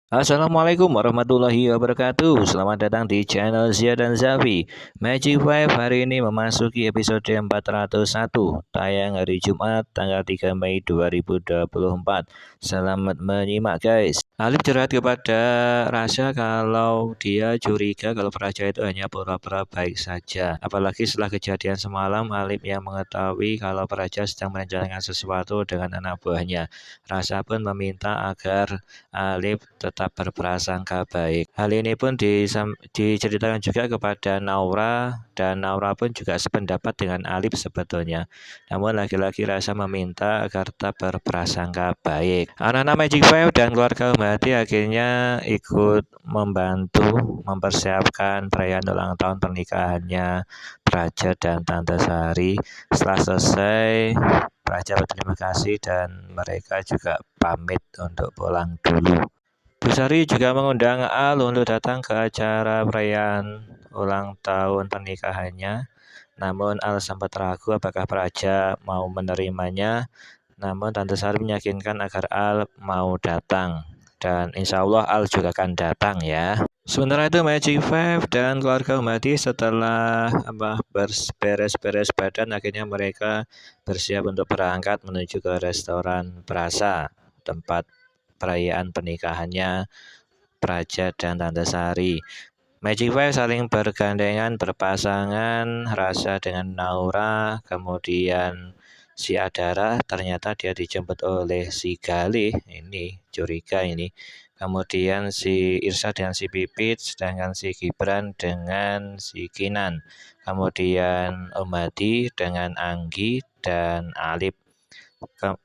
Assalamualaikum warahmatullahi wabarakatuh. Selamat datang di channel Zia dan Zafi. Magic Five hari ini memasuki episode 401, tayang hari Jumat tanggal 3 Mei 2024. Selamat menyimak guys. Alif curhat kepada Rasya kalau dia curiga kalau Praja itu hanya pura-pura baik saja. Apalagi setelah kejadian semalam, Alif yang mengetahui kalau Praja sedang merencanakan sesuatu dengan anak buahnya. Rasya pun meminta agar Alif tetap berprasangka baik. Hal ini pun diceritakan juga kepada Naura, dan Naura pun juga sependapat dengan Alif sebetulnya. Namun lagi-lagi Rasa meminta agar tetap berprasangka baik. Anak-anak Magic Five dan keluarga Umati akhirnya ikut membantu mempersiapkan perayaan ulang tahun pernikahannya Praja dan Tante Sari. Setelah selesai, Praja berterima kasih dan mereka juga pamit untuk pulang dulu. Bu Sari juga mengundang Al untuk datang ke acara perayaan ulang tahun pernikahannya. Namun Al sempat ragu apakah Praja mau menerimanya. Namun Tante Sari meyakinkan agar Al mau datang. Dan insya Allah Al juga akan datang ya. Sementara itu Magic Five dan keluarga Umati setelah beres-beres badan, akhirnya mereka bersiap untuk berangkat menuju ke restoran Prasa, tempat perayaan pernikahannya Praja dan Tante Sari. Magic Five saling bergandengan berpasangan, Rasa dengan Naura, kemudian si Adara ternyata dia dijemput oleh si Galih, ini curiga ini. Kemudian si Irsa dengan si Pipit, sedangkan si Gibran dengan si Kinan. Kemudian Om Hadi dengan Anggi dan Alip.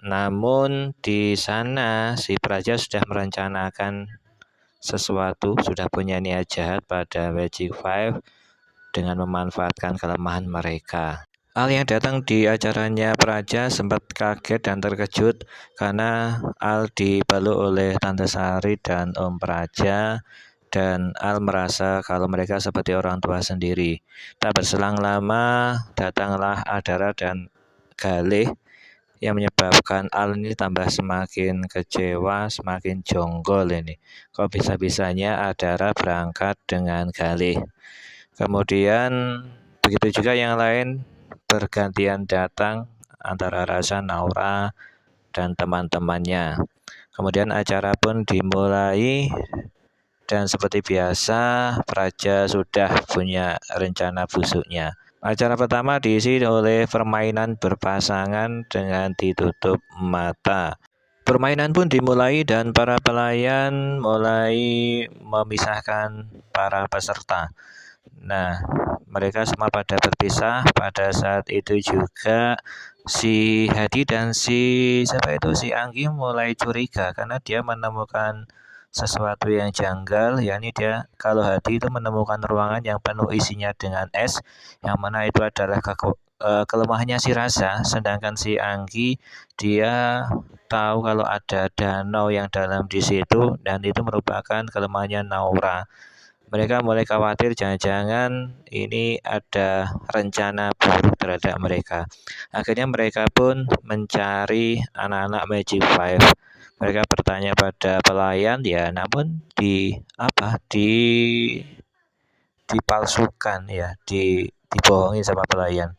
Namun di sana si Praja sudah merencanakan sesuatu, sudah punya niat jahat pada Magic Five dengan memanfaatkan kelemahan mereka. Al yang datang di acaranya Praja sempat kaget dan terkejut karena Al dibalut oleh Tante Sari dan Om Praja, dan Al merasa kalau mereka seperti orang tua sendiri. Tak berselang lama, datanglah Adara dan Galih yang menyebabkan Al ini tambah semakin kecewa, semakin jonggol ini. Kok bisa-bisanya Adara berangkat dengan Galih. Kemudian begitu juga yang lain bergantian datang antara Rasa, Naura, dan teman-temannya. Kemudian acara pun dimulai dan seperti biasa Praja sudah punya rencana busuknya. Acara pertama diisi oleh permainan berpasangan dengan ditutup mata. Permainan pun dimulai dan para pelayan mulai memisahkan para peserta. Nah, mereka semua pada berpisah. Pada saat itu juga si Hadi dan si Anggi mulai curiga karena dia menemukan sesuatu yang janggal, yakni dia kalau Hadi itu menemukan ruangan yang penuh isinya dengan es, yang mana itu adalah kelemahannya si Rasa, sedangkan si Anggi dia tahu kalau ada danau yang dalam di situ dan itu merupakan kelemahannya Naura. Mereka mulai khawatir jangan-jangan ini ada rencana buruk terhadap mereka. Akhirnya mereka pun mencari anak-anak Magic Five. Mereka bertanya pada pelayan ya, namun dipalsukan ya, dibohongi sama pelayan.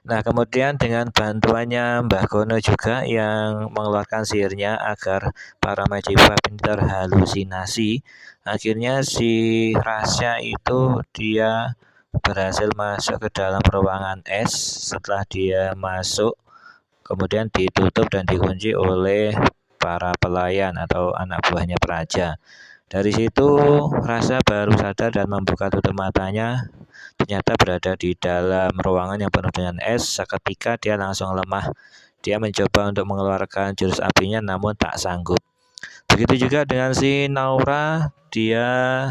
Nah, kemudian dengan bantuannya Mbah Gono juga yang mengeluarkan sihirnya agar para Magic Five ini terhalusinasi, akhirnya si Rasya itu dia berhasil masuk ke dalam ruangan es. Setelah dia masuk, kemudian ditutup dan dikunci oleh para pelayan atau anak buahnya Praja. Dari situ Rasa baru sadar dan membuka tutup matanya. Ternyata berada di dalam ruangan yang penuh dengan es. Seketika dia langsung lemah. Dia mencoba untuk mengeluarkan jurus apinya namun tak sanggup. Begitu juga dengan si Naura. Dia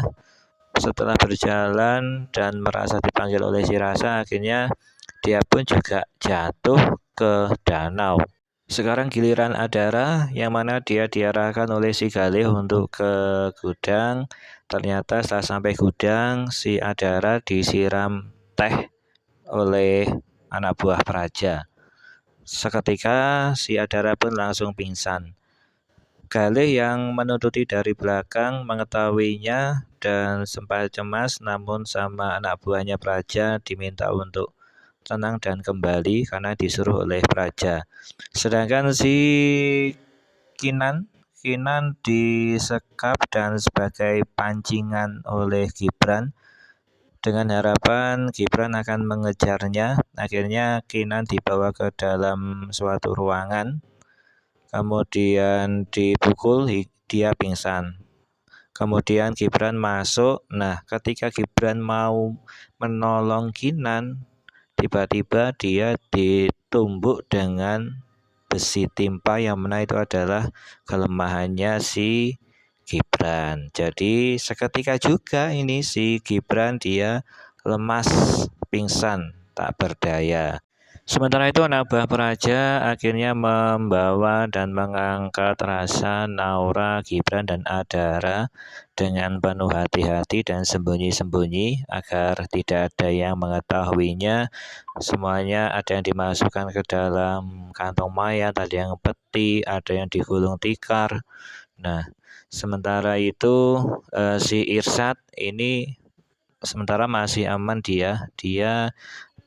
setelah berjalan dan merasa dipanggil oleh si Rasa, akhirnya dia pun juga jatuh ke danau. Sekarang giliran Adara, yang mana dia diarahkan oleh si Galih untuk ke gudang. Ternyata setelah sampai gudang, si Adara disiram teh oleh anak buah Praja. Seketika si Adara pun langsung pingsan. Galih yang menututi dari belakang mengetahuinya dan sempat cemas, namun sama anak buahnya Praja diminta untuk tenang dan kembali karena disuruh oleh Praja. Sedangkan si Kinan disekap dan sebagai pancingan oleh Gibran dengan harapan Gibran akan mengejarnya. Akhirnya Kinan dibawa ke dalam suatu ruangan, kemudian dipukul, dia pingsan. Kemudian Gibran masuk. Nah, ketika Gibran mau menolong Kinan, tiba-tiba dia ditumbuk dengan besi timpa, yang mana itu adalah kelemahannya si Gibran. Jadi seketika juga ini si Gibran dia lemas, pingsan, tak berdaya. Sementara itu anak buah Praja akhirnya membawa dan mengangkat Rasa, Naura, Gibran, dan Adara dengan penuh hati-hati dan sembunyi-sembunyi agar tidak ada yang mengetahuinya. Semuanya ada yang dimasukkan ke dalam kantong mayat, ada yang peti, ada yang digulung tikar. Nah, sementara itu si Irsad ini sementara masih aman, dia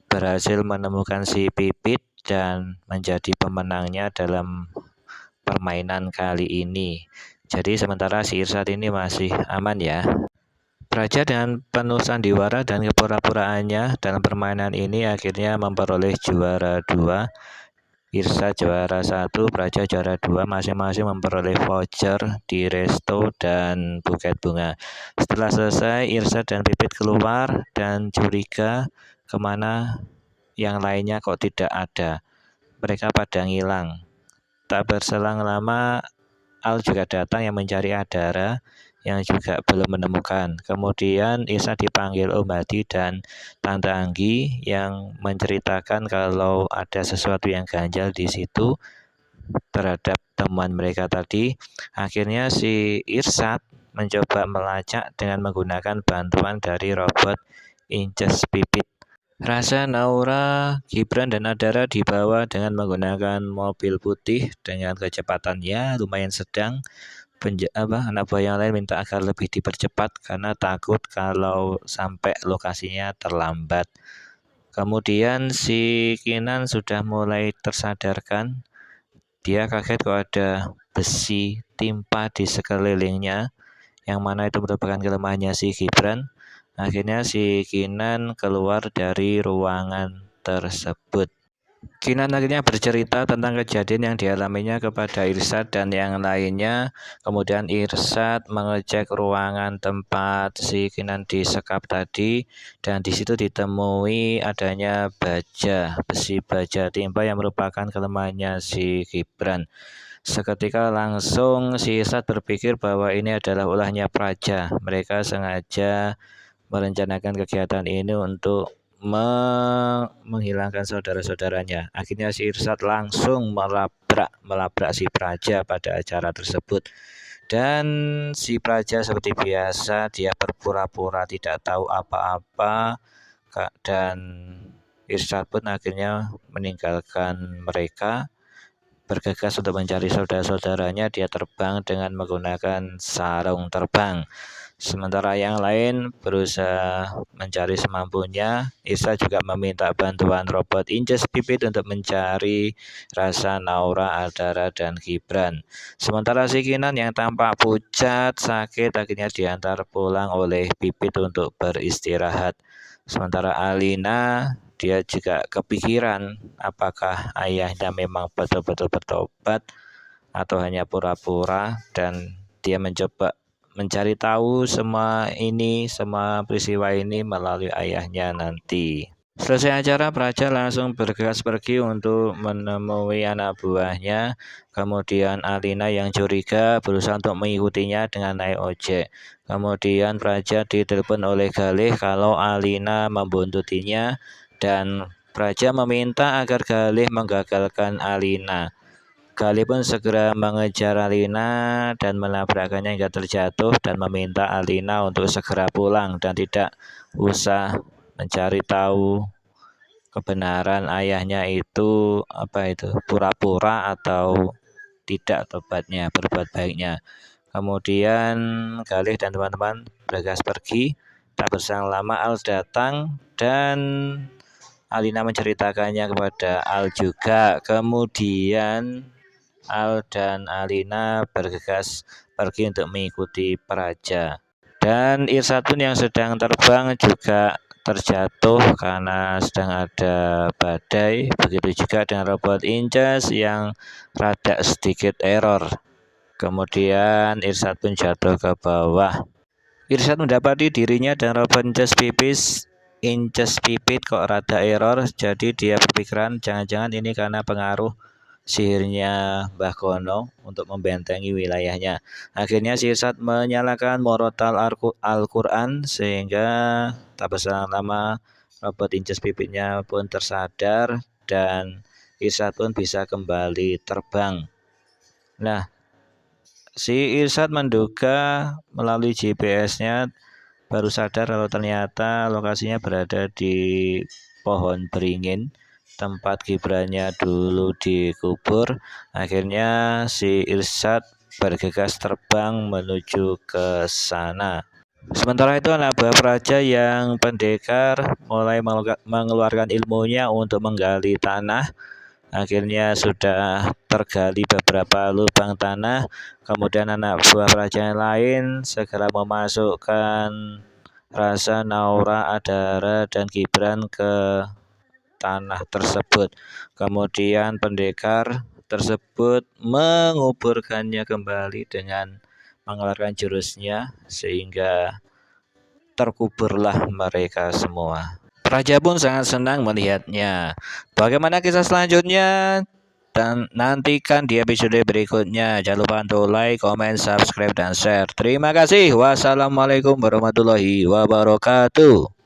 berhasil menemukan si Pipit dan menjadi pemenangnya dalam permainan kali ini. Jadi sementara si Irsad ini masih aman ya. Praja dengan penuh sandiwara dan kepura-puraannya dalam permainan ini akhirnya memperoleh juara 2. Irsad juara 1, Praja juara 2, masing-masing memperoleh voucher di resto dan buket bunga. Setelah selesai, Irsad dan Pipit keluar dan curiga kemana yang lainnya kok tidak ada. Mereka pada ngilang. Tak berselang lama, Al juga datang yang mencari Adara yang juga belum menemukan. Kemudian Irsad dipanggil Om Hadi dan Tante Anggi yang menceritakan kalau ada sesuatu yang ganjal di situ terhadap teman mereka tadi. Akhirnya si Irsad mencoba melacak dengan menggunakan bantuan dari robot Inces Pipit. Rasa, Naura, Gibran, dan Adara dibawa dengan menggunakan mobil putih dengan kecepatan ya lumayan sedang. Anak buah yang lain minta agar lebih dipercepat karena takut kalau sampai lokasinya terlambat. Kemudian si Kinan sudah mulai tersadarkan. Dia kaget kalau ada besi timpa di sekelilingnya, yang mana itu merupakan kelemahannya si Gibran. Akhirnya si Kinan keluar dari ruangan tersebut. Kinan akhirnya bercerita tentang kejadian yang dialaminya kepada Irsad dan yang lainnya. Kemudian Irsad mengecek ruangan tempat si Kinan disekap tadi, dan di situ ditemui adanya besi baja timpa yang merupakan kelemahannya si Gibran. Seketika langsung si Irsad berpikir bahwa ini adalah ulahnya Praja. Mereka sengaja merencanakan kegiatan ini untuk menghilangkan saudara-saudaranya. Akhirnya si Irsad langsung melabrak si Praja pada acara tersebut. Dan si Praja seperti biasa dia berpura-pura tidak tahu apa-apa, dan Irsad pun akhirnya meninggalkan mereka, bergegas untuk mencari saudara-saudaranya. Dia terbang dengan menggunakan sarung terbang. Sementara yang lain berusaha mencari semampunya. Irsad juga meminta bantuan robot Inces Pipit untuk mencari Rasa, Naura, Adara, dan Gibran. Sementara si Kinan yang tampak pucat, sakit, akhirnya diantar pulang oleh Pipit untuk beristirahat. Sementara Alina, dia juga kepikiran apakah ayahnya memang betul-betul bertobat atau hanya pura-pura, dan dia mencoba mencari tahu semua peristiwa ini melalui ayahnya nanti. Selesai acara, Praja langsung bergegas pergi untuk menemui anak buahnya. Kemudian Alina yang curiga berusaha untuk mengikutinya dengan naik ojek. Kemudian Praja ditelepon oleh Galih kalau Alina membuntutinya, dan Praja meminta agar Galih menggagalkan Alina. Galih pun segera mengejar Alina dan menabrakkannya hingga terjatuh, dan meminta Alina untuk segera pulang dan tidak usah mencari tahu kebenaran ayahnya itu pura-pura atau tidak tobatnya, berbuat baiknya. Kemudian Galih dan teman-teman bergegas pergi. Tak berselang lama Al datang dan Alina menceritakannya kepada Al juga. Kemudian Al dan Alina bergegas pergi untuk mengikuti Praja. Dan Irsad pun yang sedang terbang juga terjatuh karena sedang ada badai. Begitu juga dengan robot Inces yang rada sedikit error. Kemudian Irsad pun jatuh ke bawah. Irsad mendapati dirinya dan robot Inces Pipit kok rada error. Jadi dia berpikiran jangan-jangan ini karena pengaruh sihirnya Mbah Gono untuk membentengi wilayahnya. Akhirnya si Irsad menyalakan murotal Al-Quran sehingga tak berselang lama robot Inces Pipitnya pun tersadar dan Irsad pun bisa kembali terbang. Nah, si Irsad menduga melalui GPS-nya baru sadar kalau ternyata lokasinya berada di pohon beringin, tempat Gibrannya dulu dikubur. Akhirnya si Irsad bergegas terbang menuju ke sana. Sementara itu anak buah Praja yang pendekar mulai mengeluarkan ilmunya untuk menggali tanah. Akhirnya sudah tergali beberapa lubang tanah. Kemudian anak buah Praja yang lain segera memasukkan Rasa, Naura, Adara, dan Gibran ke tanah tersebut. Kemudian pendekar tersebut menguburkannya kembali dengan mengeluarkan jurusnya sehingga terkuburlah mereka semua. Raja pun sangat senang melihatnya. Bagaimana kisah selanjutnya? Dan nantikan di episode berikutnya. Jangan lupa untuk like, comment, subscribe, dan share. Terima kasih. Wassalamualaikum warahmatullahi wabarakatuh.